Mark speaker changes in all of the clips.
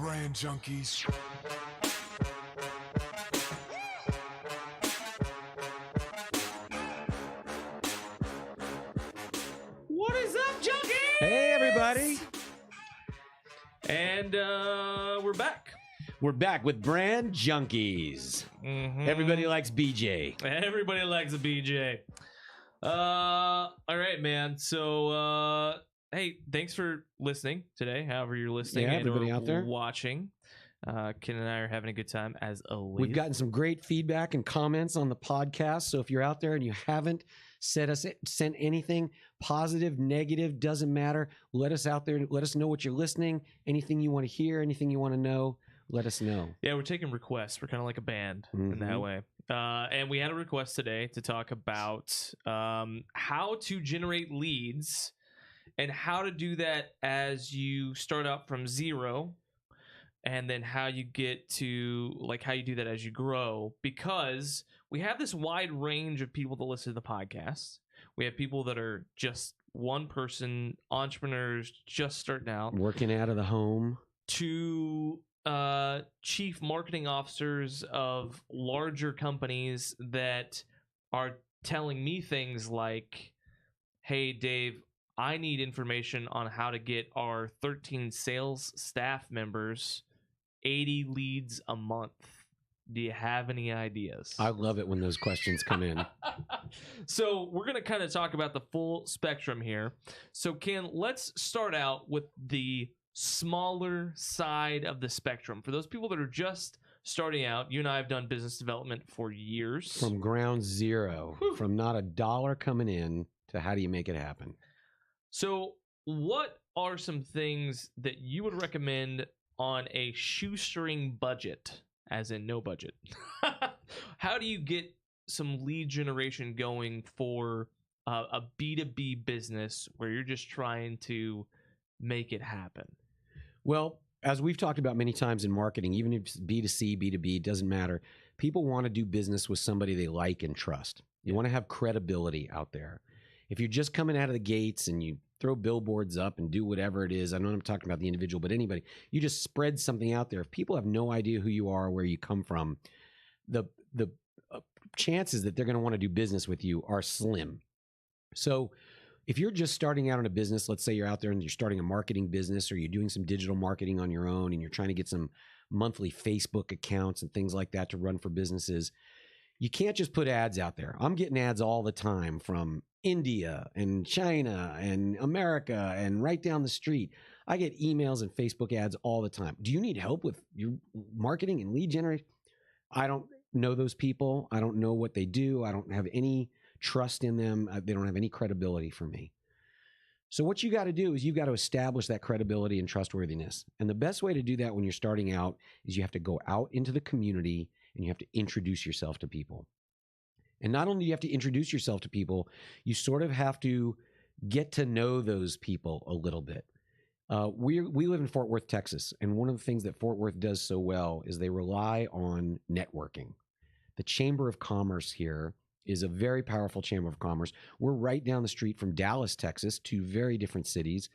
Speaker 1: Brand Junkies.
Speaker 2: What is up, Junkies?
Speaker 3: Hey, everybody.
Speaker 2: And we're back.
Speaker 3: We're back with Brand Junkies. Everybody likes BJ.
Speaker 2: Everybody likes a BJ. All right, man. So, hey, thanks for listening today. However you're listening,
Speaker 3: Yeah,
Speaker 2: and
Speaker 3: everybody
Speaker 2: or
Speaker 3: out there.
Speaker 2: watching. Ken and I are having a good time as always.
Speaker 3: We've gotten some great feedback and comments on the podcast. So if you're out there and you haven't sent anything positive, negative, doesn't matter. Let us out there. Let us know what you're listening. Anything you want to hear, anything you want to know, let us know.
Speaker 2: Yeah, we're taking requests. We're kind of like a band in that way. And we had a request today to talk about how to generate leads and how to do that as you start out from zero, and then how you get to, like, how you do that as you grow, because we have this wide range of people that listen to the podcast. We have people that are just one person, entrepreneurs just starting out,
Speaker 3: Working out of the home.
Speaker 2: to chief marketing officers of larger companies that are telling me things like, hey, Dave, I need information on how to get our 13 sales staff members 80 leads a month. Do you have any ideas?
Speaker 3: I love it when those questions come in.
Speaker 2: So we're going to kind of talk about the full spectrum here. So Ken, let's start out with the smaller side of the spectrum. For those people that are just starting out, you and I have done business development for years.
Speaker 3: From ground zero, from not a dollar coming in to how do you make it happen?
Speaker 2: So what are some things that you would recommend on a shoestring budget, as in no budget? How do you get some lead generation going for a B2B business where you're just trying to make it happen?
Speaker 3: Well, as we've talked about many times in marketing, even if it's B2C, B2B, it doesn't matter. People want to do business with somebody they like and trust. You want to have credibility out there. If you're just coming out of the gates and you throw billboards up and do whatever it is, I know I'm talking about the individual, but anybody, you just spread something out there. If people have no idea who you are, where you come from, the chances that they're going to want to do business with you are slim. So if you're just starting out in a business, let's say you're out there and you're starting a marketing business, or you're doing some digital marketing on your own and you're trying to get some monthly Facebook accounts and things like that to run for businesses, you can't just put ads out there. I'm getting ads all the time from India and China and America and right down the street. I get emails and Facebook ads all the time. Do you need help with your marketing and lead generation? I don't know those people. I don't know what they do. I don't have any trust in them. They don't have any credibility for me. So what you got to do is you've got to establish that credibility and trustworthiness. And the best way to do that when you're starting out is you have to go out into the community and you have to introduce yourself to people. And not only do you have to introduce yourself to people, you sort of have to get to know those people a little bit. We live in Fort Worth, Texas, and one of the things that Fort Worth does so well is they rely on networking. The Chamber of Commerce here is a very powerful Chamber of Commerce. We're right down the street from Dallas, Texas, two very different cities.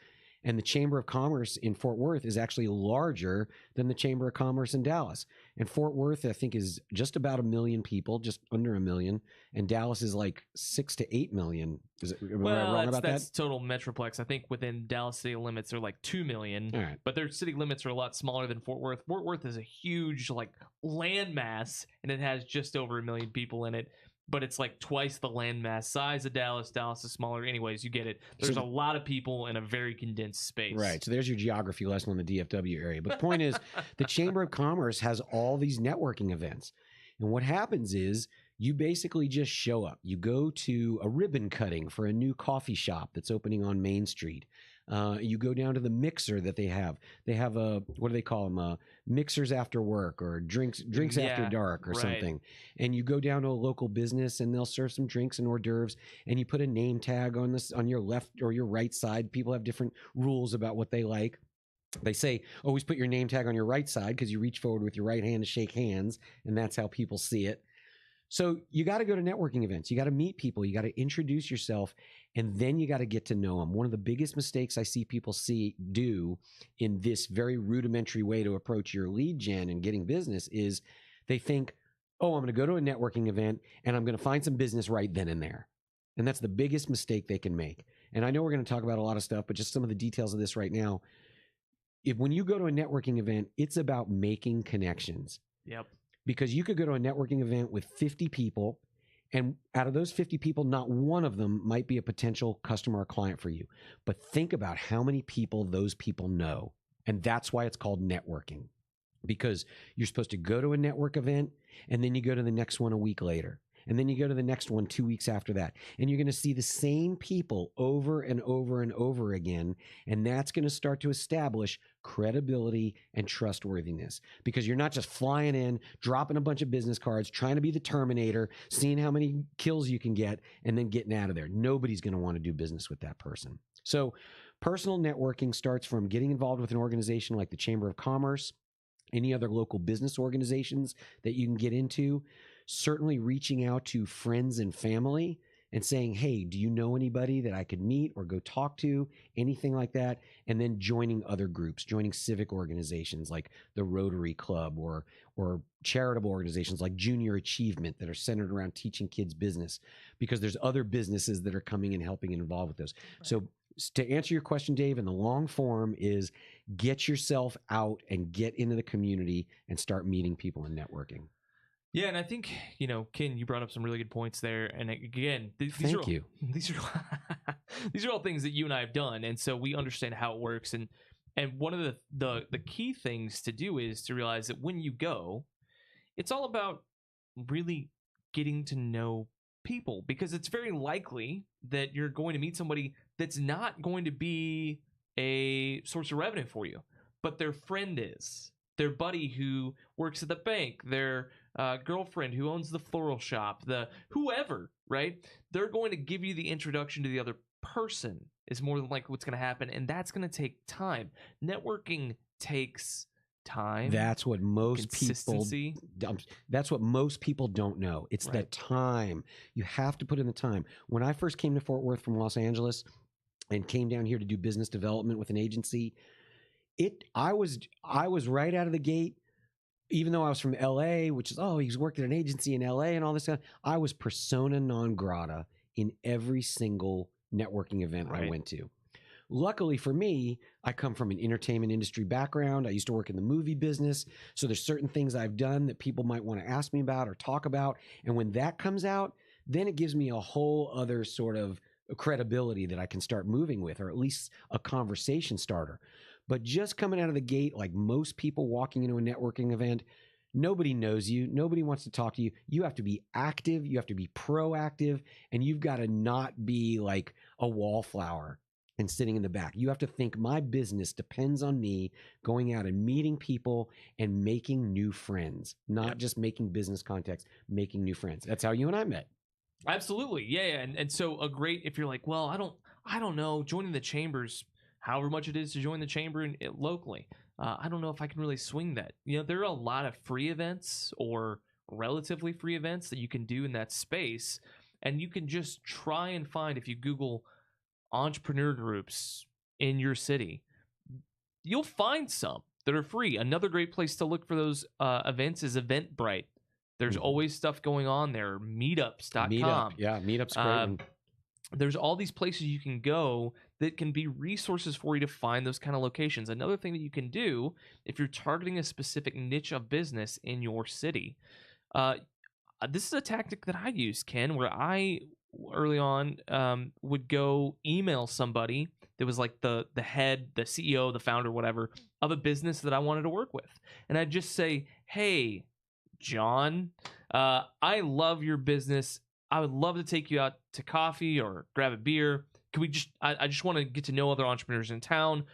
Speaker 3: And the Chamber of Commerce in Fort Worth is actually larger than the Chamber of Commerce in Dallas. And Fort Worth, I think, is just about 1 million people, just under 1 million. And Dallas is like 6 to 8 million. Am I wrong about that?
Speaker 2: That's total metroplex. I think within Dallas city limits, they're like 2 million.
Speaker 3: All right.
Speaker 2: But their city limits are a lot smaller than Fort Worth. Fort Worth is a huge like landmass, and it has just over 1 million people in it. But it's like twice the landmass size of Dallas. Dallas is smaller. Anyways, you get it. There's a lot of people in a very condensed space.
Speaker 3: Right. So there's your geography lesson on the DFW area. But the point is, the Chamber of Commerce has all these networking events. And what happens is you basically just show up. You go to a ribbon cutting for a new coffee shop that's opening on Main Street. You go down to the mixer that they have. They have a, what do they call them? Mixers after work, or drinks after dark, or something. And you go down to a local business and they'll serve some drinks and hors d'oeuvres, and you put a name tag on this on your left or your right side. People have different rules about what they like. They say always put your name tag on your right side because you reach forward with your right hand to shake hands, and that's how people see it. So you got to go to networking events. You got to meet people. You got to introduce yourself. And then you got to get to know them. One of the biggest mistakes I see people do in this very rudimentary way to approach your lead gen and getting business is they think, oh, I'm going to go to a networking event and I'm going to find some business right then and there. And that's the biggest mistake they can make. And I know we're going to talk about a lot of stuff, but just some of the details of this right now. When you go to a networking event, it's about making connections.
Speaker 2: Yep.
Speaker 3: Because you could go to a networking event with 50 people, and out of those 50 people, not one of them might be a potential customer or client for you. But think about how many people those people know. And that's why it's called networking. Because you're supposed to go to a network event, and then you go to the next one a week later. And then you go to the next one 2 weeks after that. And you're going to see the same people over and over and over again. And that's going to start to establish credibility and trustworthiness. Because you're not just flying in, dropping a bunch of business cards, trying to be the Terminator, seeing how many kills you can get, and then getting out of there. Nobody's going to want to do business with that person. So personal networking starts from getting involved with an organization like the Chamber of Commerce, any other local business organizations that you can get into. Certainly reaching out to friends and family and saying, hey, do you know anybody that I could meet or go talk to, anything like that? And then joining other groups, joining civic organizations like the Rotary Club or charitable organizations like Junior Achievement that are centered around teaching kids business, because there's other businesses that are coming and helping and involved with those. Right. So to answer your question, Dave, in the long form is get yourself out and get into the community and start meeting people and networking.
Speaker 2: Yeah, and I think, Ken, you brought up some really good points there. And again, these are all things that you and I have done, and so we understand how it works. And one of the key things to do is to realize that when you go, it's all about really getting to know people, because it's very likely that you're going to meet somebody that's not going to be a source of revenue for you, but their friend is. Their buddy who works at the bank, their girlfriend who owns the floral shop, the whoever, right? They're going to give you the introduction to the other person is more than likely what's going to happen, and that's going to take time. Networking takes time.
Speaker 3: That's what most people. That's what most people don't know. It's the time. You have to put in the time. When I first came to Fort Worth from Los Angeles and came down here to do business development with an agency, I was right out of the gate. Even though I was from LA, which is, he's worked at an agency in LA and all this stuff, I was persona non grata in every single networking event I went to. Luckily for me, I come from an entertainment industry background. I used to work in the movie business. So there's certain things I've done that people might want to ask me about or talk about. And when that comes out, then it gives me a whole other sort of credibility that I can start moving with, or at least a conversation starter. But just coming out of the gate, like most people walking into a networking event, nobody knows you. Nobody wants to talk to you. You have to be active. You have to be proactive. And you've got to not be like a wallflower and sitting in the back. You have to think, my business depends on me going out and meeting people and making new friends, not just making business contacts, making new friends. That's how you and I met.
Speaker 2: Absolutely. Yeah. And so if you're like, well, I don't know, joining the chambers, however much it is to join the chamber locally, I don't know if I can really swing that. There are a lot of free events or relatively free events that you can do in that space, and you can just try and find, if you Google entrepreneur groups in your city, you'll find some that are free. Another great place to look for those events is Eventbrite. There's always stuff going on there. Meetups.com.
Speaker 3: Meetup's great.
Speaker 2: There's all these places you can go that can be resources for you to find those kind of locations. Another thing that you can do if you're targeting a specific niche of business in your city, this is a tactic that I used, Ken, where I early on would go email somebody that was like the head, the CEO, the founder, whatever, of a business that I wanted to work with. And I'd just say, hey, John, I love your business. I would love to take you out to coffee or grab a beer. Could we I just want to get to know other entrepreneurs in town.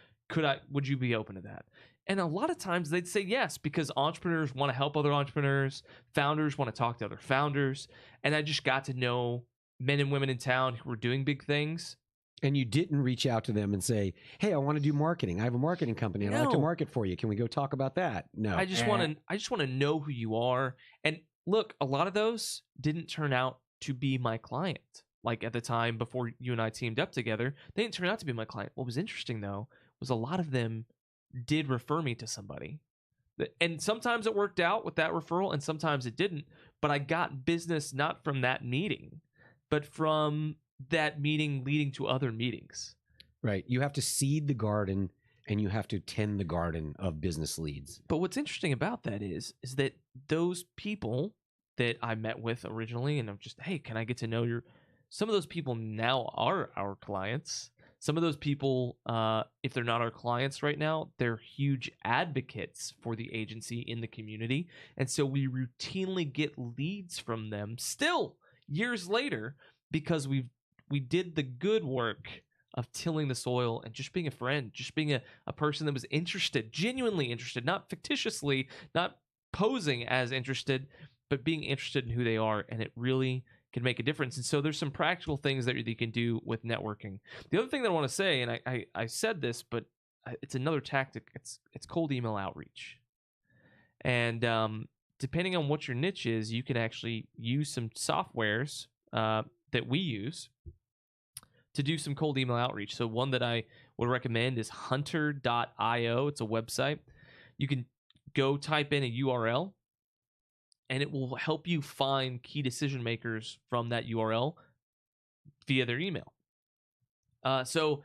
Speaker 2: Would you be open to that? And a lot of times they'd say yes, because entrepreneurs want to help other entrepreneurs. Founders want to talk to other founders. And I just got to know men and women in town who were doing big things.
Speaker 3: And you didn't reach out to them and say, hey, I want to do marketing. I have a marketing company and I'd like to market for you. Can we go talk about that? No.
Speaker 2: I just want to know who you are. And look, a lot of those didn't turn out to be my client. like at the time before you and I teamed up together, they didn't turn out to be my client. What was interesting though was a lot of them did refer me to somebody. And sometimes it worked out with that referral and sometimes it didn't. But I got business not from that meeting, but from that meeting leading to other meetings.
Speaker 3: Right. You have to seed the garden and you have to tend the garden of business leads.
Speaker 2: But what's interesting about that is that those people that I met with originally, and I'm just, hey, can I get to know your... Some of those people now are our clients. Some of those people, if they're not our clients right now, they're huge advocates for the agency in the community. And so we routinely get leads from them still years later because we did the good work of tilling the soil and just being a friend, just being a person that was interested, genuinely interested, not fictitiously, not posing as interested, but being interested in who they are. And it really can make a difference. And so there's some practical things that you can do with networking. The other thing that I want to say, and I said this, but it's another tactic. It's cold email outreach. And depending on what your niche is, you can actually use some softwares that we use to do some cold email outreach. So one that I would recommend is hunter.io. It's a website. You can go type in a URL, and it will help you find key decision makers from that URL via their email. So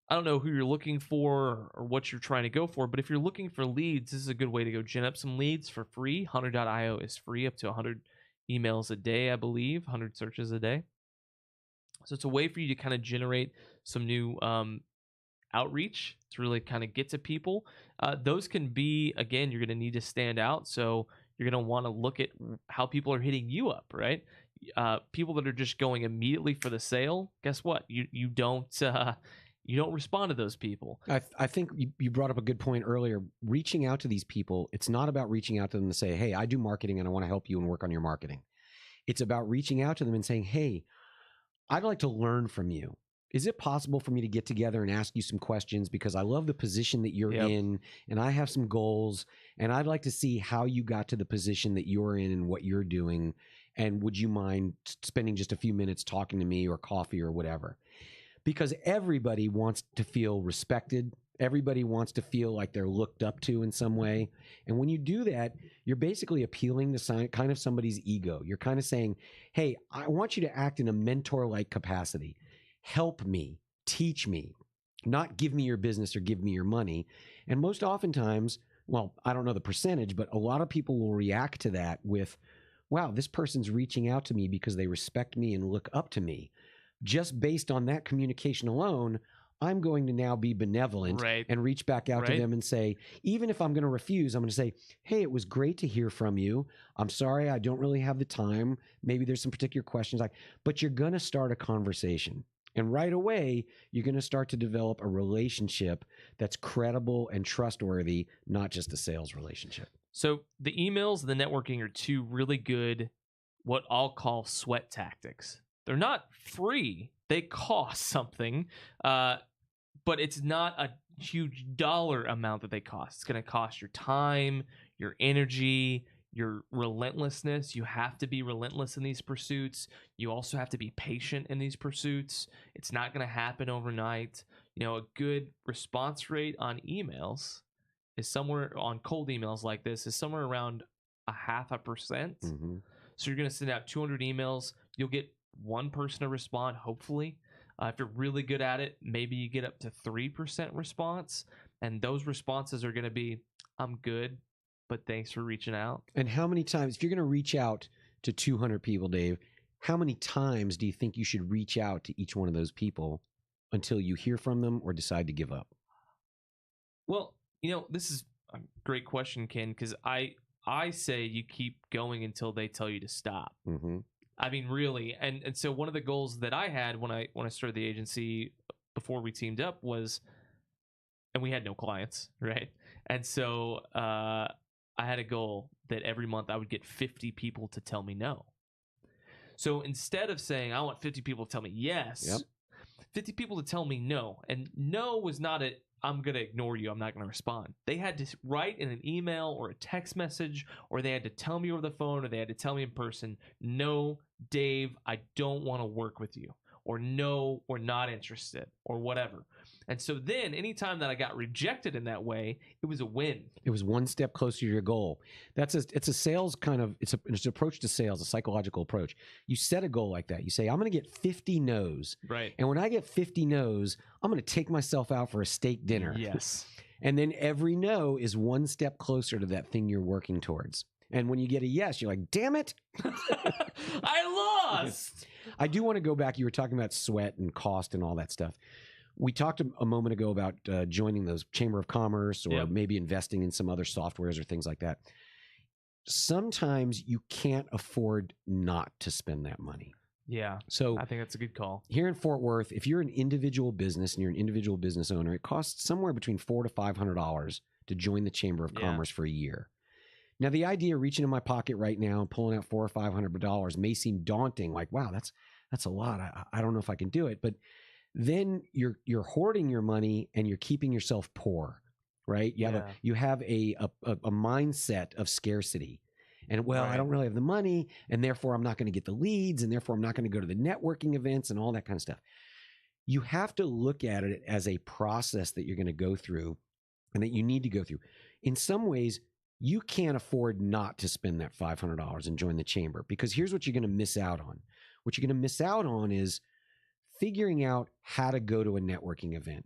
Speaker 2: I don't know who you're looking for or what you're trying to go for, but if you're looking for leads, this is a good way to go gin up some leads for free. Hunter.io is free, up to 100 emails a day, I believe, 100 searches a day. So it's a way for you to kind of generate some new outreach to really kind of get to people. Those can be, again, you're going to need to stand out. So you're going to want to look at how people are hitting you up, right? People that are just going immediately for the sale, guess what? You don't respond to those people.
Speaker 3: I think you brought up a good point earlier. Reaching out to these people, it's not about reaching out to them to say, hey, I do marketing and I want to help you and work on your marketing. It's about reaching out to them and saying, hey, I'd like to learn from you. Is it possible for me to get together and ask you some questions because I love the position that you're in and I have some goals and I'd like to see how you got to the position that you're in and what you're doing, and would you mind spending just a few minutes talking to me or coffee or whatever? Because everybody wants to feel respected. Everybody wants to feel like they're looked up to in some way. And when you do that, you're basically appealing to kind of somebody's ego. You're kind of saying, hey, I want you to act in a mentor-like capacity. Help me, teach me, not give me your business or give me your money. And most oftentimes, well, I don't know the percentage, but a lot of people will react to that with, wow, this person's reaching out to me because they respect me and look up to me. Just based on that communication alone, I'm going to now be benevolent and reach back out to them and say, even if I'm going to refuse, I'm going to say, hey, it was great to hear from you. I'm sorry, I don't really have the time. Maybe there's some particular questions, but you're going to start a conversation. And right away, you're going to start to develop a relationship that's credible and trustworthy, not just a sales relationship.
Speaker 2: So the emails and the networking are two really good, what I'll call sweat tactics. They're not free. They cost something, but it's not a huge dollar amount that they cost. It's going to cost your time, your energy, your relentlessness. You have to be relentless in these pursuits. You also have to be patient in these pursuits. It's not going to happen overnight. You know, a good response rate on emails is somewhere on cold emails like this is somewhere around 0.5%. Mm-hmm. So you're going to send out 200 emails. You'll get one person to respond, hopefully. If you're really good at it, maybe you get up to 3% response. And those responses are going to be, I'm good, but thanks for reaching out.
Speaker 3: And how many times, if you're going to reach out to 200 people, Dave, how many times do you think you should reach out to each one of those people until you hear from them or decide to give up?
Speaker 2: Well, you know, this is a great question, Ken, because I say you keep going until they tell you to stop. Mm-hmm. I mean, really. And so one of the goals that I had when I started the agency before we teamed up was, and we had no clients, right? And so I had a goal that every month I would get 50 people to tell me no. So instead of saying, I want 50 people to tell me yes, 50 people to tell me no. And no was not I'm going to ignore you, I'm not going to respond. They had to write in an email or a text message, or they had to tell me over the phone, or they had to tell me in person, no, Dave, I don't want to work with you. or no, or not interested, or whatever. And so then anytime that I got rejected in that way, it was a win.
Speaker 3: It was one step closer to your goal. It's a sales kind of, it's an approach to sales, a psychological approach. You set a goal like that. You say, I'm going to get 50 no's.
Speaker 2: Right.
Speaker 3: And when I get 50 no's, I'm going to take myself out for a steak dinner.
Speaker 2: Yes.
Speaker 3: And then every no is one step closer to that thing you're working towards. And when you get a yes, you're like, damn it.
Speaker 2: I lost.
Speaker 3: I do want to go back. You were talking about sweat and cost and all that stuff. We talked a moment ago about joining those Chamber of Commerce or maybe investing in some other softwares or things like that. Sometimes you can't afford not to spend that money.
Speaker 2: Yeah.
Speaker 3: So
Speaker 2: I think that's a good call.
Speaker 3: Here in Fort Worth, if you're an individual business and you're an individual business owner, it costs somewhere between $400 to $500 to join the Chamber of Commerce for a year. Now, the idea of reaching in my pocket right now and pulling out $400 or $500 may seem daunting. Like, wow, that's a lot. I don't know if I can do it. But then you're hoarding your money and you're keeping yourself poor, right? You have a mindset of scarcity. And I don't really have the money, and therefore I'm not going to get the leads, and therefore I'm not going to go to the networking events and all that kind of stuff. You have to look at it as a process that you're going to go through and that you need to go through. In some ways, you can't afford not to spend that $500 and join the chamber, because here's what you're going to miss out on. What you're going to miss out on is figuring out how to go to a networking event,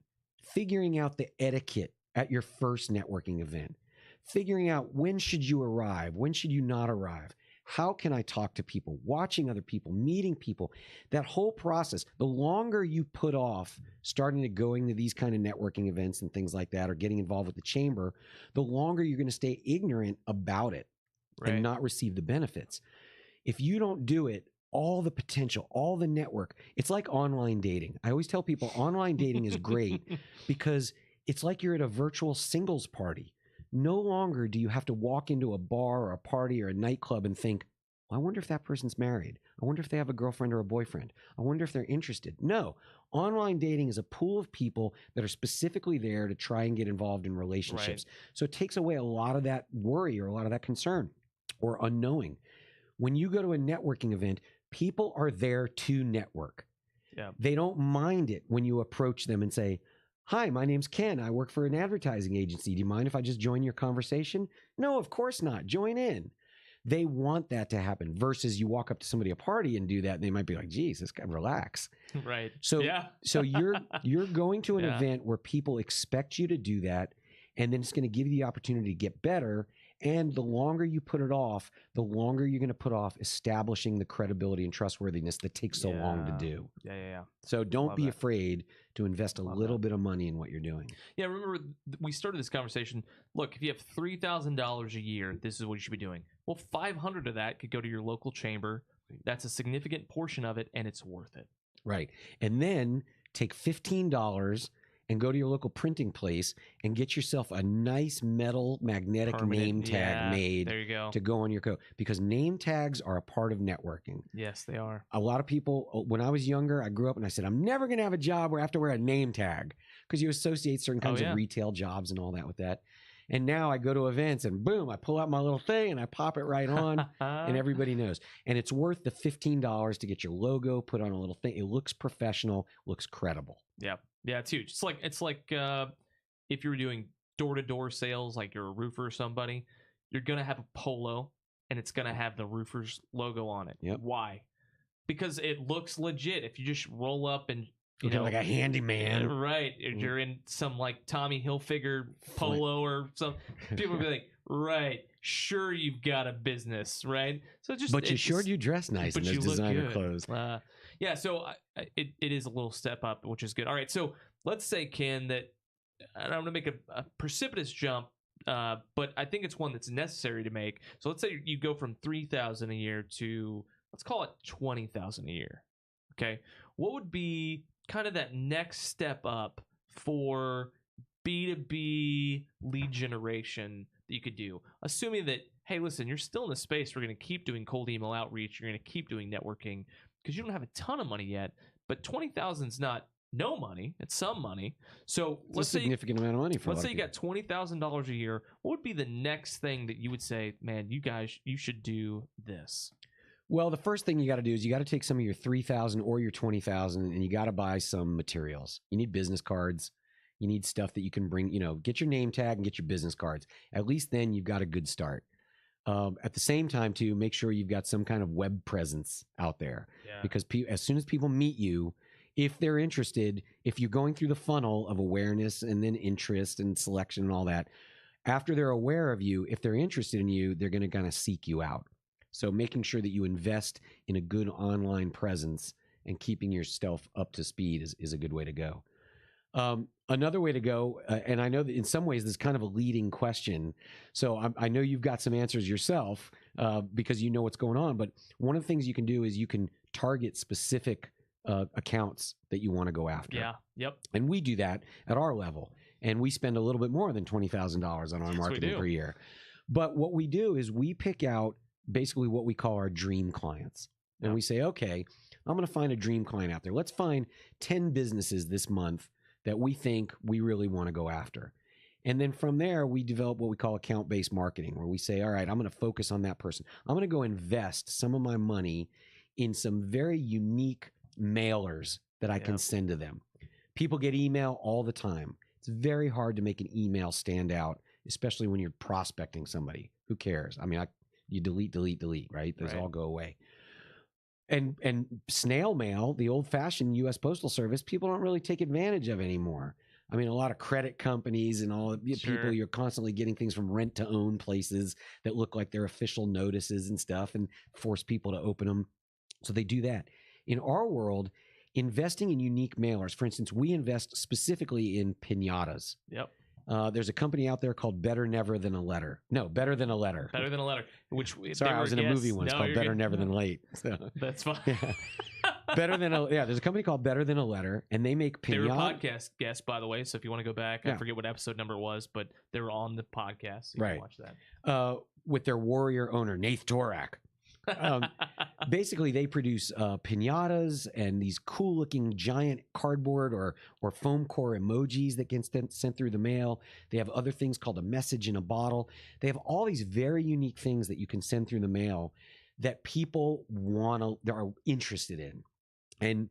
Speaker 3: figuring out the etiquette at your first networking event, figuring out when should you arrive, when should you not arrive, how can I talk to people, watching other people, meeting people. That whole process, the longer you put off starting to going to these kind of networking events and things like that, or getting involved with the chamber, the longer you're going to stay ignorant about it and not receive the benefits. If you don't do it, all the potential, all the network, it's like online dating. I always tell people online dating is great because it's like you're at a virtual singles party. No longer do you have to walk into a bar or a party or a nightclub and think, well, I wonder if that person's married. I wonder if they have a girlfriend or a boyfriend. I wonder if they're interested. No, online dating is a pool of people that are specifically there to try and get involved in relationships. So it takes away a lot of that worry or a lot of that concern or unknowing. When you go to a networking event, people are there to network. Yeah. They don't mind it when you approach them and say, hi, my name's Ken. I work for an advertising agency. Do you mind if I just join your conversation? No, of course not. Join in. They want that to happen versus you walk up to somebody at a party and do that. And they might be like, geez, this guy, relax.
Speaker 2: Right.
Speaker 3: So, so you're going to an event where people expect you to do that. And then it's going to give you the opportunity to get better. And the longer you put it off, the longer you're going to put off establishing the credibility and trustworthiness that takes so long to do. So don't be afraid to invest a little bit of money in what you're doing.
Speaker 2: Yeah, remember we started this conversation. Look, if you have $3,000 a year, this is what you should be doing. Well, 500 of that could go to your local chamber. That's a significant portion of it, and it's worth it.
Speaker 3: Right. And then take $15 and go to your local printing place and get yourself a nice metal magnetic name tag made to go on your coat, because name tags are a part of networking.
Speaker 2: Yes, they are.
Speaker 3: A lot of people, when I was younger, I grew up and I said, I'm never going to have a job where I have to wear a name tag, because you associate certain kinds of retail jobs and all that with that. And now I go to events and boom, I pull out my little thing and I pop it right on and everybody knows. And it's worth the $15 to get your logo put on a little thing. It looks professional, looks credible.
Speaker 2: Yeah. Yeah, it's huge. It's like if you were doing door-to-door sales, like you're a roofer or somebody, you're going to have a polo and it's going to have the roofer's logo on it.
Speaker 3: Yep.
Speaker 2: Why? Because it looks legit. If you just roll up and
Speaker 3: like a handyman,
Speaker 2: right? You're in some like Tommy Hilfiger polo or some. People will be like, right, sure, you've got a business, right? So
Speaker 3: but you sure do dress nice in those designer clothes.
Speaker 2: Yeah, so it is a little step up, which is good. All right, so let's say, Ken, that I'm going to make a precipitous jump, but I think it's one that's necessary to make. So let's say you go from $3,000 a year to, let's call it $20,000 a year. Okay, what would be kind of that next step up for B2B lead generation that you could do, assuming that, hey, listen, you're still in the space. We're going to keep doing cold email outreach. You're going to keep doing networking because you don't have a ton of money yet, but 20,000 is not no money. It's some money. So
Speaker 3: let's say a significant amount of money for.
Speaker 2: Let's say you got $20,000 a year. What would be the next thing that you would say, man, you guys, you should do this?
Speaker 3: Well, the first thing you got to do is you got to take some of your 3,000 or your 20,000 and you got to buy some materials. You need business cards. You need stuff that you can bring, get your name tag and get your business cards. At least then you've got a good start. At the same time, too, make sure you've got some kind of web presence out there.
Speaker 2: Yeah.
Speaker 3: Because as soon as people meet you, if they're interested, if you're going through the funnel of awareness and then interest and selection and all that, after they're aware of you, if they're interested in you, they're going to kind of seek you out. So making sure that you invest in a good online presence and keeping yourself up to speed is a good way to go. Another way to go, and I know that in some ways this is kind of a leading question, so I know you've got some answers yourself because you know what's going on, but one of the things you can do is you can target specific accounts that you want to go after.
Speaker 2: Yeah, yep.
Speaker 3: And we do that at our level, and we spend a little bit more than $20,000 on our marketing per year. But what we do is we pick out basically what we call our dream clients. And we say, okay, I'm going to find a dream client out there. Let's find 10 businesses this month that we think we really want to go after. And then from there, we develop what we call account-based marketing, where we say, all right, I'm going to focus on that person. I'm going to go invest some of my money in some very unique mailers that I can send to them. People get email all the time. It's very hard to make an email stand out, especially when you're prospecting somebody. Who cares? I mean, you delete, right? Those all go away. And snail mail, the old-fashioned U.S. Postal Service, people don't really take advantage of anymore. I mean, a lot of credit companies and all people, you're constantly getting things from rent-to-own places that look like they're official notices and stuff and force people to open them. So they do that. In our world, investing in unique mailers, for instance, we invest specifically in piñatas.
Speaker 2: Yep.
Speaker 3: There's a company out there called Better Never Than a Letter. No, Better Than a Letter.
Speaker 2: Better Than a Letter.
Speaker 3: Sorry, I was in a movie once called Better Never Than Late. So.
Speaker 2: That's fine.
Speaker 3: Better Than a There's a company called Better Than a Letter, and they make piñata.
Speaker 2: They were podcast guests, by the way. So if you want to go back, I forget what episode number it was, but they were on the podcast. So you can watch that.
Speaker 3: With their warrior owner, Nath Torak. Basically, they produce piñatas and these cool-looking giant cardboard or foam core emojis that get sent through the mail. They have other things called a message in a bottle. They have all these very unique things that you can send through the mail that people are interested in and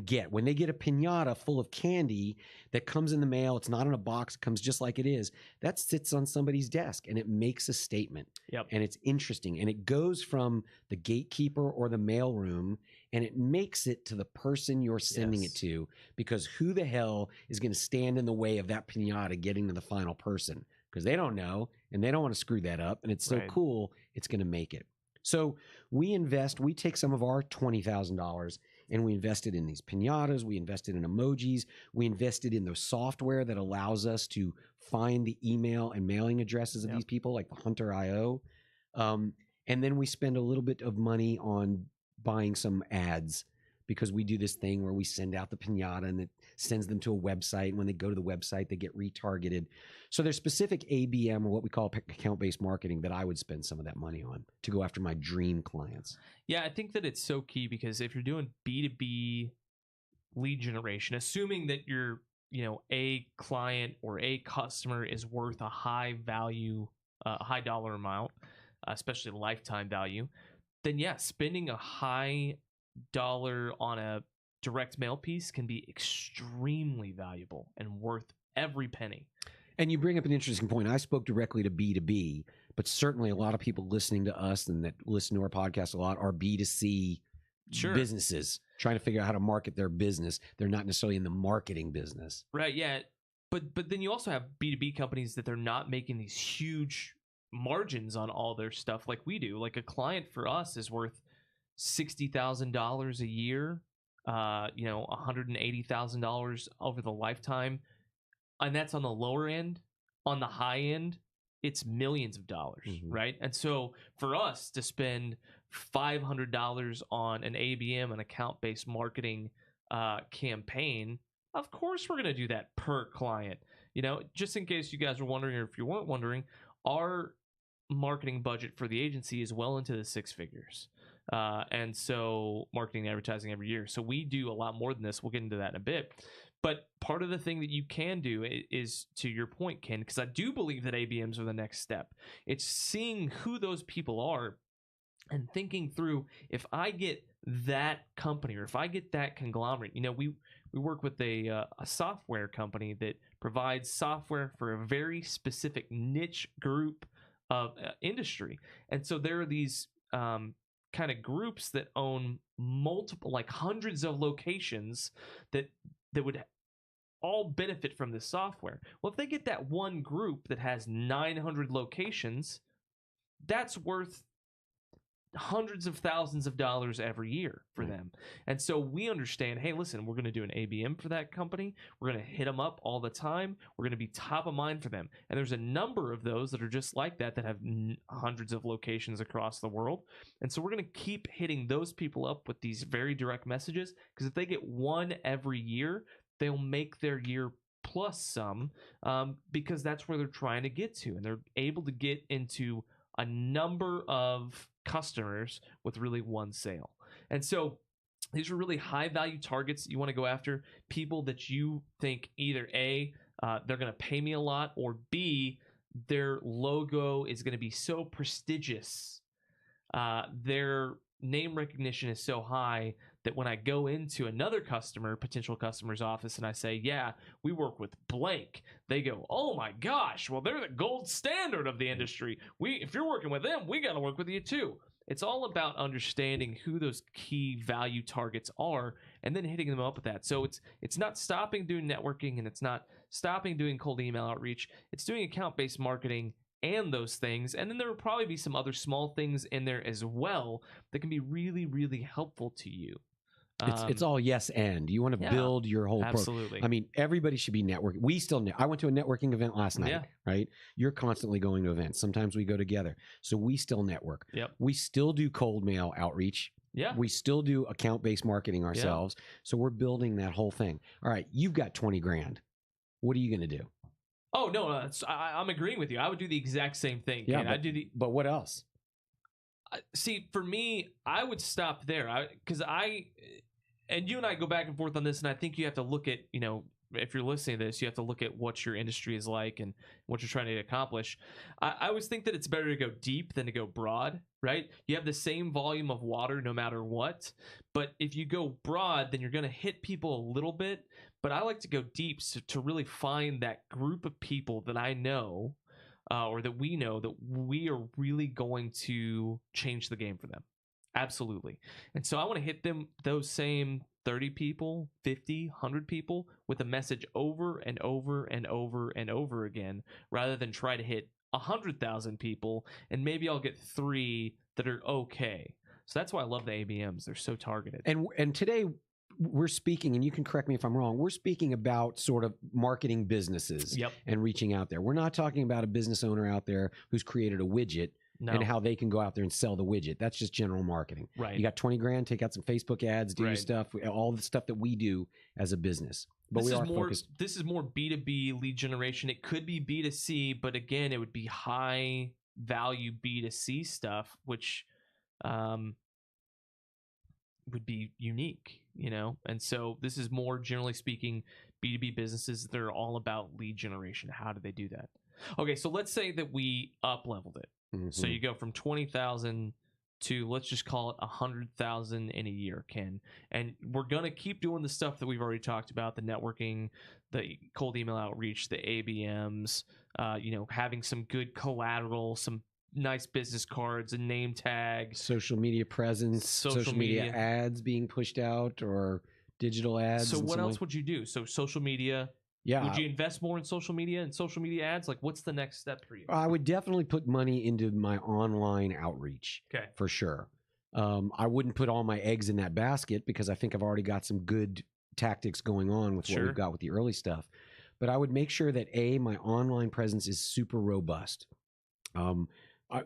Speaker 3: get. When they get a piñata full of candy that comes in the mail, it's not in a box, it comes just like it is, that sits on somebody's desk and it makes a statement.
Speaker 2: Yep.
Speaker 3: And it's interesting. And it goes from the gatekeeper or the mailroom and it makes it to the person you're sending it to, because who the hell is going to stand in the way of that piñata getting to the final person? Because they don't know and they don't want to screw that up. And it's so cool, it's going to make it. So we take some of our $20,000 and we invested in these piñatas, we invested in emojis, we invested in the software that allows us to find the email and mailing addresses of these people, like the Hunter.io. And then we spend a little bit of money on buying some ads, because we do this thing where we send out the piñata and it sends them to a website. And when they go to the website, they get retargeted. So there's specific ABM, or what we call account-based marketing, that I would spend some of that money on to go after my dream clients.
Speaker 2: Yeah, I think that it's so key, because if you're doing B2B lead generation, assuming that your a client or a customer is worth a high value, high dollar amount, especially lifetime value, then spending a high dollar on a direct mail piece can be extremely valuable and worth every penny.
Speaker 3: And you bring up an interesting point. I spoke directly to B2B, but certainly a lot of people listening to us and that listen to our podcast a lot are B2C businesses trying to figure out how to market their business. They're not necessarily in the marketing business.
Speaker 2: Right, yeah. But then you also have B2B companies that they're not making these huge margins on all their stuff like we do. Like a client for us is worth $60,000 a year, $180,000 over the lifetime. And that's on the lower end. On the high end, it's millions of dollars, right? And so for us to spend $500 on an ABM, an account-based marketing campaign, of course we're going to do that per client. Just in case you guys were wondering, or if you weren't wondering, our marketing budget for the agency is well into the six figures. And so marketing and advertising every year. So we do a lot more than this. We'll get into that in a bit. But part of the thing that you can do is, to your point, Ken, because I do believe that ABMs are the next step. It's seeing who those people are and thinking through, if I get that company or if I get that conglomerate, we work with a software company that provides software for a very specific niche group of industry. And so there are these kind of groups that own multiple, like hundreds of locations that would all benefit from this software. Well, if they get that one group that has 900 locations, that's worth hundreds of thousands of dollars every year for them. And so we understand, hey, listen, we're going to do an ABM for that company. We're going to hit them up all the time. We're going to be top of mind for them. And there's a number of those that are just like that have hundreds of locations across the world. And so we're going to keep hitting those people up with these very direct messages, because if they get one every year, they'll make their year plus some, because that's where they're trying to get to. And they're able to get into a number of customers with really one sale. And so these are really high value targets that you want to go after. People that you think either A, they're going to pay me a lot, or B, their logo is going to be so prestigious, their name recognition is so high that when I go into another potential customer's office, and I say, yeah, we work with blank, they go, oh my gosh, well, they're the gold standard of the industry. If you're working with them, we got to work with you too. It's all about understanding who those key value targets are and then hitting them up with that. So it's not stopping doing networking, and it's not stopping doing cold email outreach. It's doing account-based marketing and those things. And then there will probably be some other small things in there as well that can be really, really helpful to you.
Speaker 3: It's all yes and. You want to build your whole
Speaker 2: absolutely.
Speaker 3: I mean, everybody should be networking. We still I went to a networking event last night, right? You're constantly going to events. Sometimes we go together. So we still network.
Speaker 2: Yep.
Speaker 3: We still do cold mail outreach.
Speaker 2: Yeah.
Speaker 3: We still do account-based marketing ourselves. So we're building that whole thing. All right, you've got 20 grand. What are you going to do?
Speaker 2: Oh, no, I'm agreeing with you. I would do the exact same thing.
Speaker 3: Yeah, but what else?
Speaker 2: See, for me, I would stop there, because and you and I go back and forth on this, and I think you have to look at, if you're listening to this, you have to look at what your industry is like and what you're trying to accomplish. I always think that it's better to go deep than to go broad, right? You have the same volume of water no matter what, but if you go broad, then you're going to hit people a little bit. But I like to go deep to really find that group of people that I know, or that we know, that we are really going to change the game for them. Absolutely. And so I want to hit those same 30 people, 50, 100 people with a message over and over and over and over again, rather than try to hit 100,000 people and maybe I'll get 3 that are okay. So that's why I love the ABMs. They're so targeted.
Speaker 3: And today we're speaking, and you can correct me if I'm wrong, we're speaking about sort of marketing businesses and reaching out there. We're not talking about a business owner out there who's created a widget and how they can go out there and sell the widget. That's just general marketing.
Speaker 2: Right.
Speaker 3: You got 20 grand, take out some Facebook ads, do your stuff, all the stuff that we do as a business. But
Speaker 2: this is more B2B lead generation. It could be B2C, but again, it would be high value B2C stuff, which would be unique, And so this is more, generally speaking, B2B businesses that are all about lead generation. How do they do that? Okay, so let's say that we up-leveled it. Mm-hmm. So you go from 20,000 to, let's just call it 100,000 in a year, Ken. And we're going to keep doing the stuff that we've already talked about, the networking, the cold email outreach, the ABMs, having some good collateral, some nice business cards, a name tag,
Speaker 3: social media presence, social media ads being pushed out, or digital ads.
Speaker 2: So what else would you do? So social media.
Speaker 3: Yeah.
Speaker 2: Would you invest more in social media and social media ads? Like, what's the next step for you?
Speaker 3: I would definitely put money into my online outreach.
Speaker 2: Okay.
Speaker 3: For sure. I wouldn't put all my eggs in that basket, because I think I've already got some good tactics going on with what we've got with the early stuff. But I would make sure that my online presence is super robust.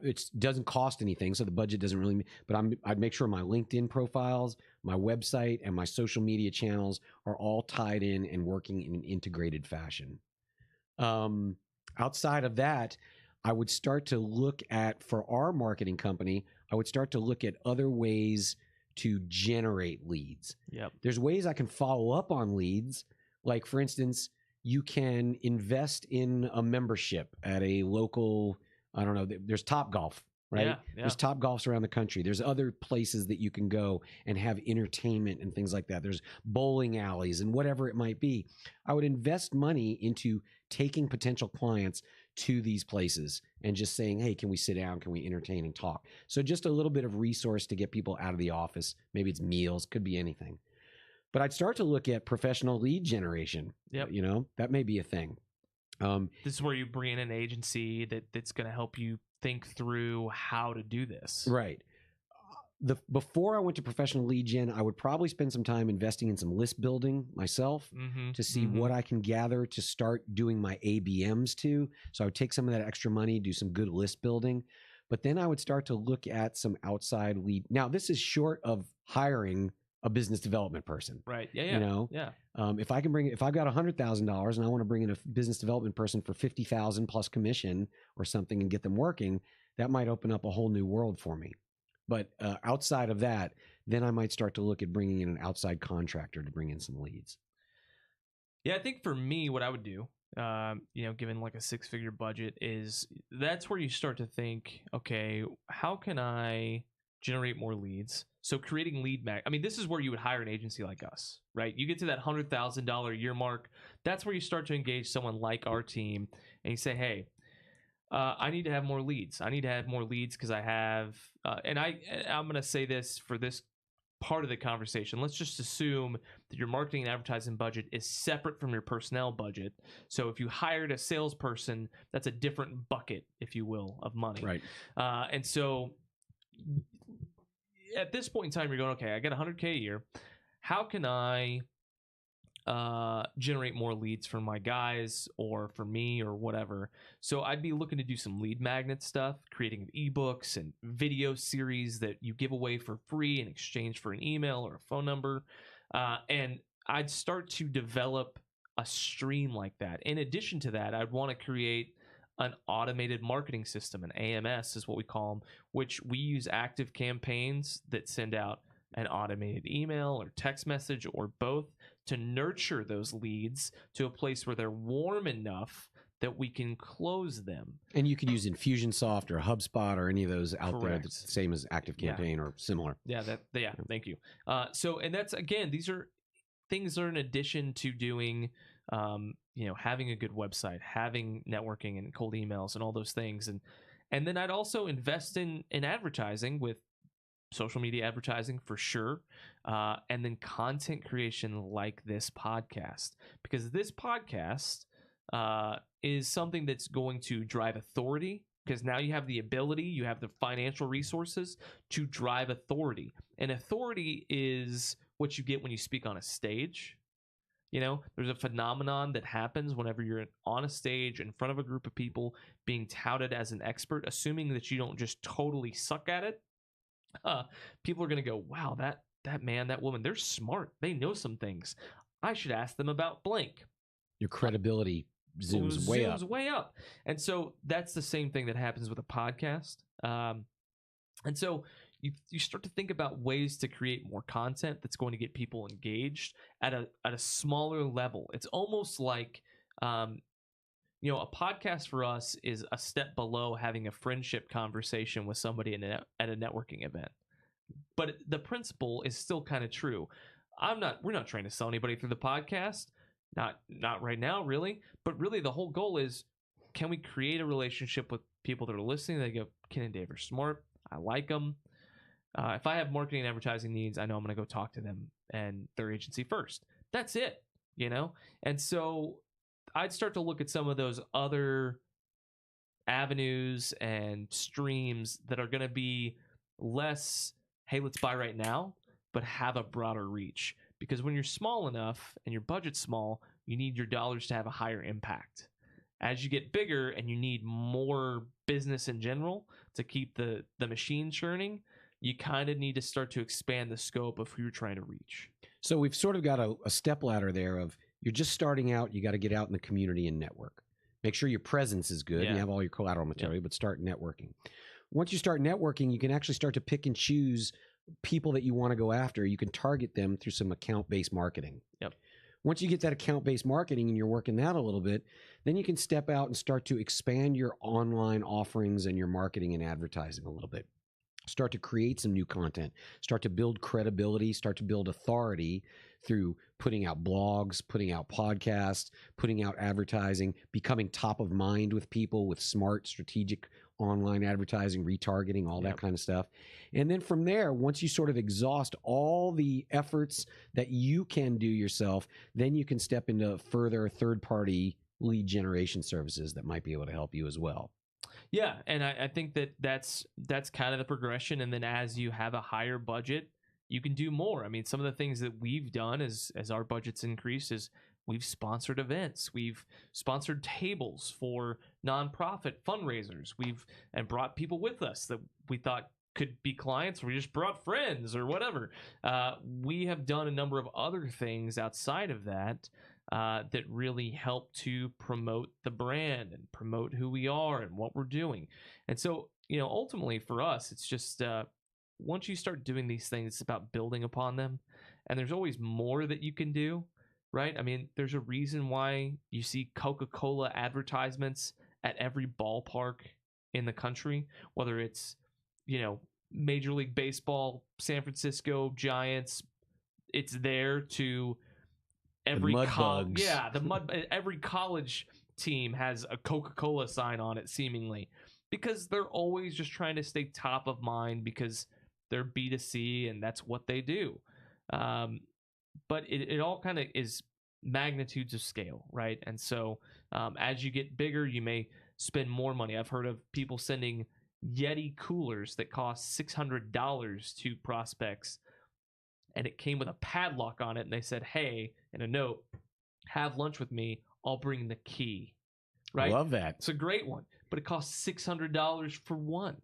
Speaker 3: It doesn't cost anything, so the budget doesn't really. But I'd make sure my LinkedIn profiles, my website, and my social media channels are all tied in and working in an integrated fashion. Outside of that, I would start to look at, for our marketing company, I would start to look at other ways to generate leads.
Speaker 2: Yep.
Speaker 3: There's ways I can follow up on leads. Like, for instance, you can invest in a membership at a local, I don't know, there's Topgolf, right?
Speaker 2: Yeah,
Speaker 3: There's Top Golfs around the country. There's other places that you can go and have entertainment and things like that. There's bowling alleys and whatever it might be. I would invest money into taking potential clients to these places and just saying, hey, can we sit down? Can we entertain and talk? So just a little bit of resource to get people out of the office. Maybe it's meals, could be anything. But I'd start to look at professional lead generation.
Speaker 2: Yep.
Speaker 3: You know, that may be a thing.
Speaker 2: This is where you bring in an agency that's going to help you think through how to do this.
Speaker 3: Right. Before I went to professional lead gen, I would probably spend some time investing in some list building myself to see what I can gather to start doing my ABMs to. So I would take some of that extra money, do some good list building. But then I would start to look at some outside lead. Now, this is short of hiring a business development person.
Speaker 2: Right. Yeah.
Speaker 3: You know, if I've got $100,000 and I want to bring in a business development person for $50,000 plus commission or something and get them working, that might open up a whole new world for me. But outside of that, then I might start to look at bringing in an outside contractor to bring in some leads.
Speaker 2: Yeah, I think for me, what I would do, given like a 6-figure budget, is that's where you start to think, okay, how can I generate more leads? So creating lead mag. I mean, this is where you would hire an agency like us, right? You get to that $100,000 a year mark. That's where you start to engage someone like our team, and you say, hey, I need to have more leads. I need to have more leads because I have, and I'm going to say this for this part of the conversation. Let's just assume that your marketing and advertising budget is separate from your personnel budget. So if you hired a salesperson, that's a different bucket, if you will, of money.
Speaker 3: Right.
Speaker 2: And so at this point in time, you're going, okay, I got $100K a year. How can I generate more leads for my guys or for me or whatever? So I'd be looking to do some lead magnet stuff, creating ebooks and video series that you give away for free in exchange for an email or a phone number. And I'd start to develop a stream like that. In addition to that, I'd want to create an automated marketing system, an AMS is what we call them, which we use active campaigns that send out an automated email or text message or both to nurture those leads to a place where they're warm enough that we can close them.
Speaker 3: And you could use Infusionsoft or HubSpot or any of those out there that's the same as ActiveCampaign or similar.
Speaker 2: Yeah, thank you. And that's, again, these are things that are in addition to doing having a good website, having networking and cold emails and all those things. And then I'd also invest in advertising with social media advertising for sure. And then content creation like this podcast, because this podcast is something that's going to drive authority, because now you have the ability, you have the financial resources to drive authority. And authority is what you get when you speak on a stage. You know, there's a phenomenon that happens whenever you're on a stage in front of a group of people being touted as an expert, assuming that you don't just totally suck at it. People are going to go, wow, that man, that woman, they're smart. They know some things. I should ask them about blank.
Speaker 3: Your credibility zooms
Speaker 2: way up. And so that's the same thing that happens with a podcast. And so you start to think about ways to create more content that's going to get people engaged at a smaller level. It's almost like, a podcast for us is a step below having a friendship conversation with somebody at a networking event. But the principle is still kind of true. We're not trying to sell anybody through the podcast. Not right now, really. But really, the whole goal is, can we create a relationship with people that are listening? They go, Ken and Dave are smart. I like them. If I have marketing and advertising needs, I know I'm going to go talk to them and their agency first. That's it, And so I'd start to look at some of those other avenues and streams that are going to be less, hey, let's buy right now, but have a broader reach. Because when you're small enough and your budget's small, you need your dollars to have a higher impact. As you get bigger and you need more business in general to keep the machine churning, you kind of need to start to expand the scope of who you're trying to reach.
Speaker 3: So we've sort of got a step ladder there of, you're just starting out, you got to get out in the community and network. Make sure your presence is good. You have all your collateral material, but start networking. Once you start networking, you can actually start to pick and choose people that you want to go after. You can target them through some account-based marketing.
Speaker 2: Yep.
Speaker 3: Once you get that account-based marketing and you're working that a little bit, then you can step out and start to expand your online offerings and your marketing and advertising a little bit. Start to create some new content, start to build credibility, start to build authority through putting out blogs, putting out podcasts, putting out advertising, becoming top of mind with people with smart, strategic online advertising, retargeting, all that kind of stuff. And then from there, once you sort of exhaust all the efforts that you can do yourself, then you can step into further third-party lead generation services that might be able to help you as well.
Speaker 2: Yeah, and I think that's kind of the progression. And then as you have a higher budget, you can do more. I mean, some of the things that we've done as our budgets increase is we've sponsored events, we've sponsored tables for nonprofit fundraisers, and brought people with us that we thought could be clients, or we just brought friends or whatever. We have done a number of other things outside of that that really help to promote the brand and promote who we are and what we're doing. And so, ultimately for us, it's just once you start doing these things, it's about building upon them. And there's always more that you can do, right? I mean, there's a reason why you see Coca-Cola advertisements at every ballpark in the country, whether it's, Major League Baseball, San Francisco Giants. It's there to every every college team has a Coca-Cola sign on it, seemingly, because they're always just trying to stay top of mind because they're B2C and that's what they do. But it all kind of is magnitudes of scale, right? And so as you get bigger, you may spend more money. I've heard of people sending Yeti coolers that cost $600 to prospects, and it came with a padlock on it, and they said, hey, in a note, have lunch with me, I'll bring the key. Right?
Speaker 3: Love that.
Speaker 2: It's a great one, but it costs $600 for one.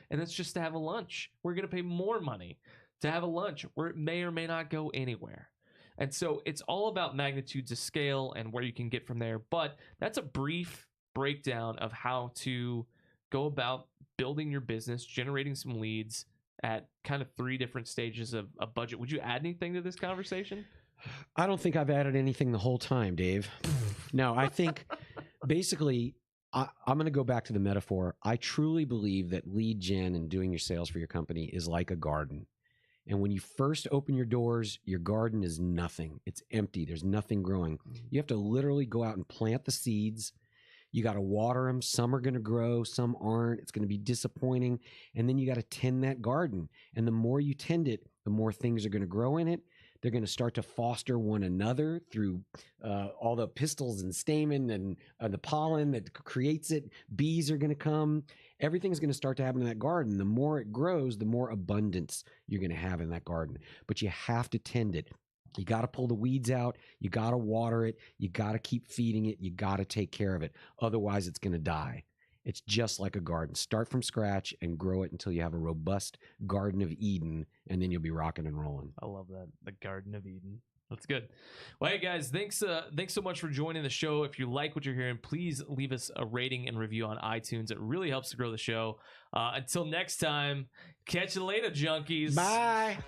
Speaker 2: And that's just to have a lunch. We're going to pay more money to have a lunch where it may or may not go anywhere. And so it's all about magnitudes of scale and where you can get from there. But that's a brief breakdown of how to go about building your business, generating some leads at kind of 3 different stages of a budget. Would you add anything to this conversation?
Speaker 3: I don't think I've added anything the whole time, Dave. No, I think basically I'm going to go back to the metaphor. I truly believe that lead gen and doing your sales for your company is like a garden. And when you first open your doors, your garden is nothing. It's empty. There's nothing growing. You have to literally go out and plant the seeds. You got to water them. Some are going to grow, some aren't. It's going to be disappointing. And then you got to tend that garden. And the more you tend it, the more things are going to grow in it. They're going to start to foster one another through all the pistils and stamen and the pollen that creates it. Bees are going to come. Everything's going to start to happen in that garden. The more it grows, the more abundance you're going to have in that garden. But you have to tend it. You got to pull the weeds out. You got to water it. You got to keep feeding it. You got to take care of it. Otherwise, it's going to die. It's just like a garden. Start from scratch and grow it until you have a robust Garden of Eden, and then you'll be rocking and rolling.
Speaker 2: I love that. The Garden of Eden. That's good. Well, hey, guys, thanks so much for joining the show. If you like what you're hearing, please leave us a rating and review on iTunes. It really helps to grow the show. Until next time, catch you later, junkies.
Speaker 3: Bye.